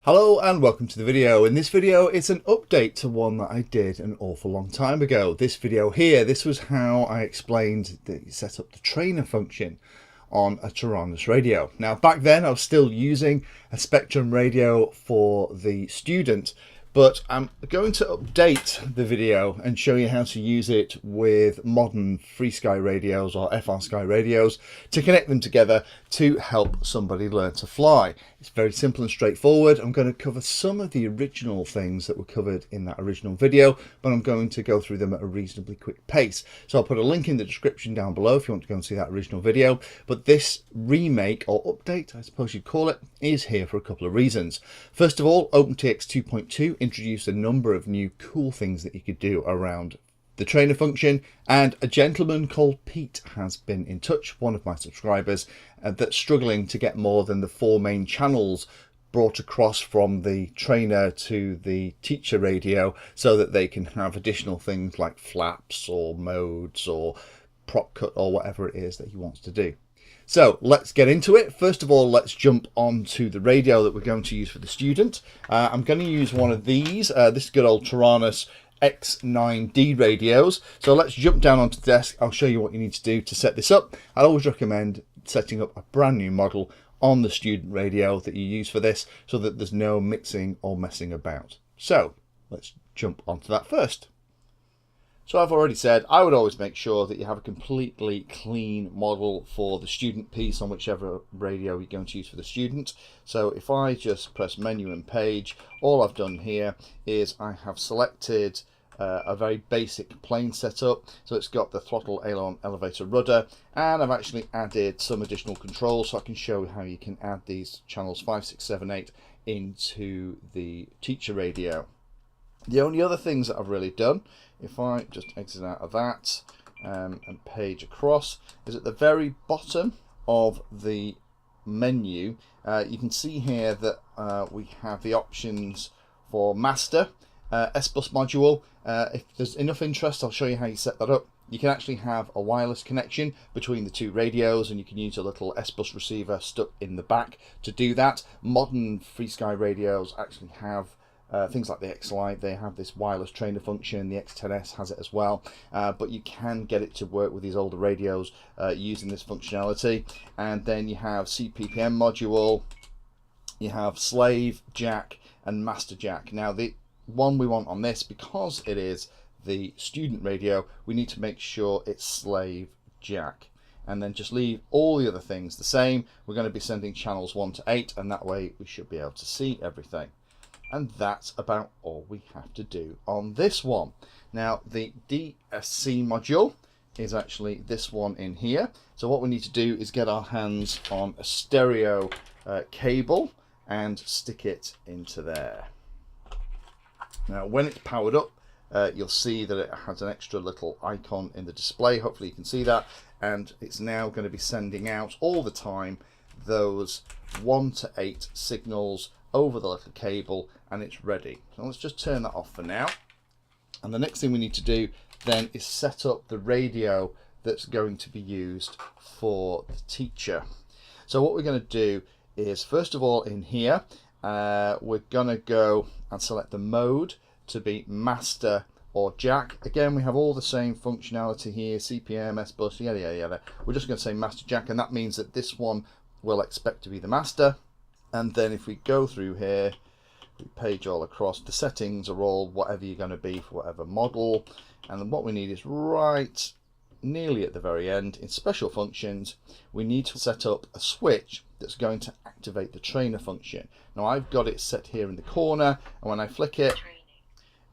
Hello and welcome to the video. In this video it's an update to one that I did an awful long time ago. This video here, this was how I explained that you set up the trainer function on a Taranis radio. Now back then I was still using a Spectrum radio for the student, but I'm going to update the video and show you how to use it with modern FrSky radios or FrSky radios to connect them together to help somebody learn to fly. It's very simple and straightforward. I'm going to cover some of the original things that were covered in that original video, but I'm going to go through them at a reasonably quick pace. So I'll put a link in the description down below if you want to go and see that original video. But this remake or update, I suppose you'd call it, is here for a couple of reasons. First of all, OpenTX 2.2 introduced a number of new cool things that you could do around the trainer function, and a gentleman called Pete has been in touch, one of my subscribers, that's struggling to get more than the 4 main channels brought across from the trainer to the teacher radio so that they can have additional things like flaps or modes or prop cut or whatever it is that he wants to do. So let's get into it. First of all, let's jump onto the radio that we're going to use for the student. I'm going to use one of these. This is good old Taranis X9D radios. So let's jump down onto the desk. I'll show you what you need to do to set this up. I always recommend setting up a brand new model on the student radio that you use for this so that there's no mixing or messing about. So let's jump onto that first. So I've already said I would always make sure that you have a completely clean model for the student piece on whichever radio you're going to use for the student. So if I just press menu and page, all I've done here is I have selected a very basic plane setup. So it's got the throttle, aileron, elevator, rudder, and I've actually added some additional controls so I can show you how you can add these channels 5, 6, 7, 8 into the teacher radio. The only other things that I've really done, if I just exit out of that and page across, is at the very bottom of the menu, you can see here that we have the options for master, S-Bus module. If there's enough interest, I'll show you how you set that up. You can actually have a wireless connection between the 2 radios, and you can use a little S-Bus receiver stuck in the back to do that. Modern FrSky radios actually have things like the X Lite, they have this wireless trainer function. The X10S has it as well, but you can get it to work with these older radios using this functionality. And then you have CPPM module, you have slave jack and master jack. Now the one we want on this, because it is the student radio, we need to make sure it's slave jack, and then just leave all the other things the same. We're going to be sending channels 1 to 8, and that way we should be able to see everything. And that's about all we have to do on this one. Now the DSC module is actually this one in here. So what we need to do is get our hands on a stereo cable and stick it into there. Now when it's powered up, you'll see that it has an extra little icon in the display. Hopefully you can see that. And it's now going to be sending out all the time those 1 to 8 signals over the little cable, and it's ready. So let's just turn that off for now. And the next thing we need to do then is set up the radio that's going to be used for the teacher. So what we're going to do is, first of all, in here we're going to go and select the mode to be master or jack. Again, we have all the same functionality here, CPM, S-Bus, yada yada yada. We're just going to say master jack, and that means that this one we'll expect to be the master. And then if we go through here, we page all across, the settings are all whatever you're going to be for whatever model. And then what we need is right nearly at the very end, in special functions, we need to set up a switch that's going to activate the trainer function. Now I've got it set here in the corner, and when I flick it,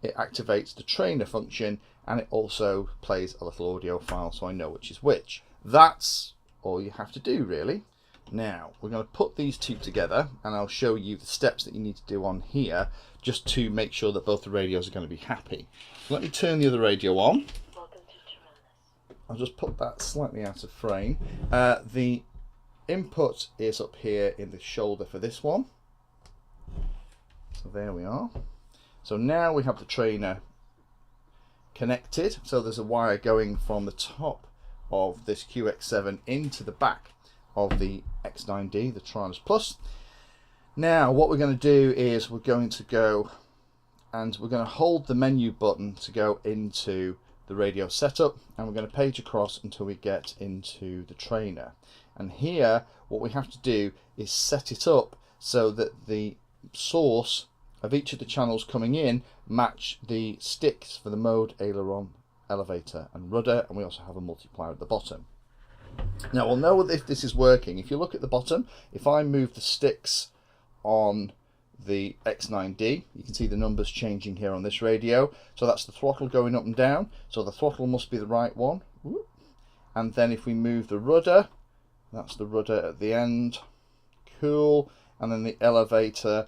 it activates the trainer function, and it also plays a little audio file so I know which is which. That's all you have to do, really. Now we're going to put these 2 together, and I'll show you the steps that you need to do on here just to make sure that both the radios are going to be happy. So let me turn the other radio on. I'll just put that slightly out of frame. The input is up here in the shoulder for this one. So there we are. So now we have the trainer connected. So there's a wire going from the top of this QX7 into the back of the X9D, the Taranis Plus. Now what we're going to do is we're going to go and we're going to hold the menu button to go into the radio setup, and we're going to page across until we get into the trainer. And here what we have to do is set it up so that the source of each of the channels coming in match the sticks for the mode, aileron, elevator and rudder, and we also have a multiplier at the bottom. Now we'll know if this is working. If you look at the bottom, if I move the sticks on the X9D, you can see the numbers changing here on this radio. So that's the throttle going up and down, so the throttle must be the right one. And then if we move the rudder, that's the rudder at the end. Cool. And then the elevator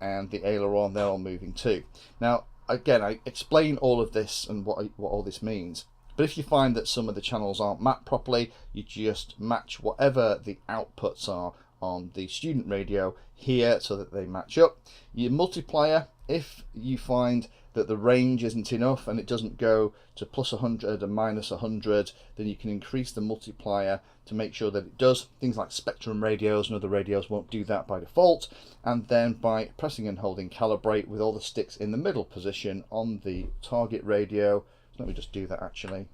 and the aileron, they're all moving too. Now again, I explain all of this and what all this means. But if you find that some of the channels aren't mapped properly, you just match whatever the outputs are on the student radio here so that they match up. Your multiplier, if you find that the range isn't enough and it doesn't go to plus 100 and minus 100, then you can increase the multiplier to make sure that it does. Things like Spectrum radios and other radios won't do that by default. And then by pressing and holding calibrate with all the sticks in the middle position on the target radio, let me just do that actually.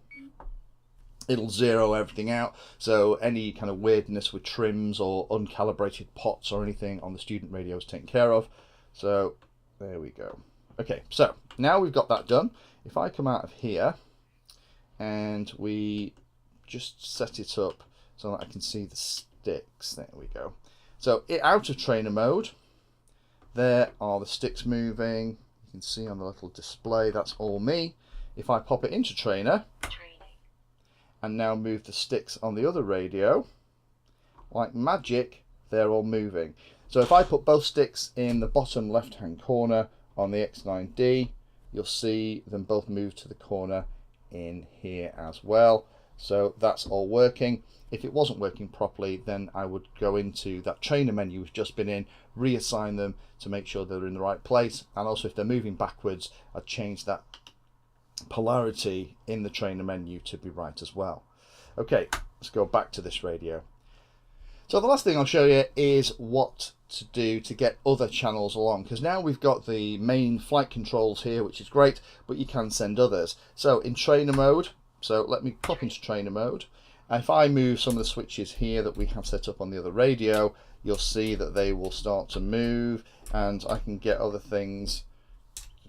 It'll zero everything out, so any kind of weirdness with trims or uncalibrated pots or anything on the student radio is taken care of. So there we go. Okay, so now we've got that done. If I come out of here and we just set it up so that I can see the sticks, there we go. So out of trainer mode, there are the sticks moving. You can see on the little display, that's all me. If I pop it into trainer, and now move the sticks on the other radio, like magic, they're all moving. So if I put both sticks in the bottom left hand corner on the X9D, you'll see them both move to the corner in here as well. So that's all working. If it wasn't working properly, then I would go into that trainer menu we've just been in, reassign them to make sure they're in the right place, and also if they're moving backwards, I'd change that polarity in the trainer menu to be right as well. Okay, let's go back to this radio. So the last thing I'll show you is what to do to get other channels along, because now we've got the main flight controls here, which is great, but you can send others. So in trainer mode, so let me pop into trainer mode, and if I move some of the switches here that we have set up on the other radio, you'll see that they will start to move, and I can get other things.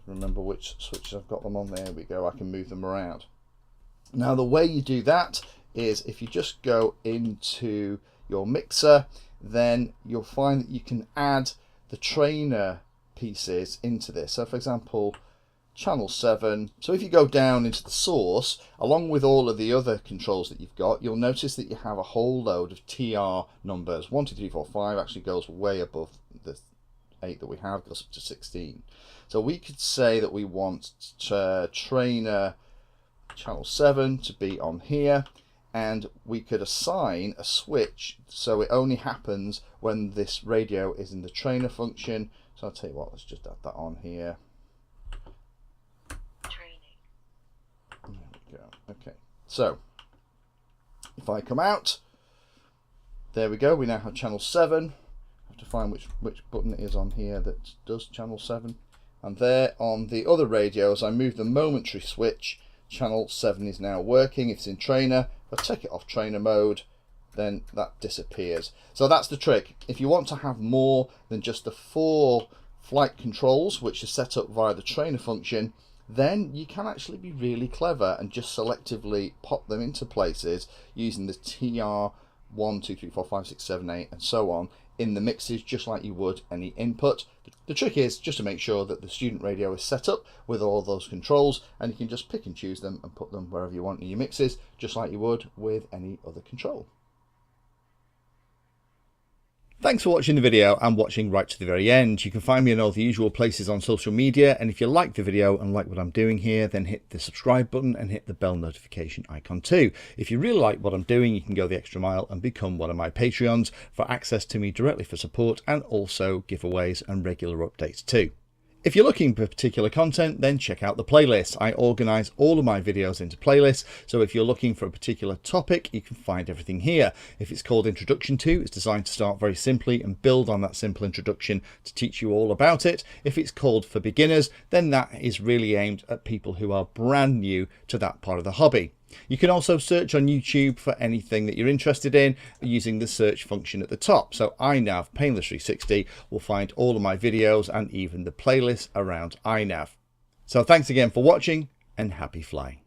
Remember which switches I've got them on. There we go, I can move them around. Now the way you do that is if you just go into your mixer, then you'll find that you can add the trainer pieces into this. So for example, channel 7, so if you go down into the source, along with all of the other controls that you've got, you'll notice that you have a whole load of TR numbers. 1, 2, 3, 4, 5 actually goes way above the 8 that we have, goes up to 16. So we could say that we want trainer channel 7 to be on here, and we could assign a switch so it only happens when this radio is in the trainer function. So I'll tell you what, let's just add that on here. Training. There we go. Okay, so if I come out, there we go, we now have channel 7. I have to find which button it is on here that does channel 7. And there on the other radios, I move the momentary switch. Channel 7 is now working. If it's in trainer, if I take it off trainer mode, then that disappears. So that's the trick. If you want to have more than just the 4 flight controls, which are set up via the trainer function, then you can actually be really clever and just selectively pop them into places using the TR 1, 2, 3, 4, 5, 6, 7, 8 and so on in the mixes, just like you would any input. The trick is just to make sure that the student radio is set up with all those controls, and you can just pick and choose them and put them wherever you want in your mixes, just like you would with any other control. Thanks for watching the video and watching right to the very end. You can find me in all the usual places on social media, and if you like the video and like what I'm doing here, then hit the subscribe button and hit the bell notification icon too. If you really like what I'm doing, you can go the extra mile and become one of my Patreons for access to me directly for support, and also giveaways and regular updates too. If you're looking for particular content, then check out the playlist. I organize all of my videos into playlists, so if you're looking for a particular topic, you can find everything here. If it's called Introduction To, it's designed to start very simply and build on that simple introduction to teach you all about it. If it's called For Beginners, then that is really aimed at people who are brand new to that part of the hobby. You can also search on YouTube for anything that you're interested in using the search function at the top. So iNav Painless 360 will find all of my videos and even the playlist around iNav. So thanks again for watching and happy flying.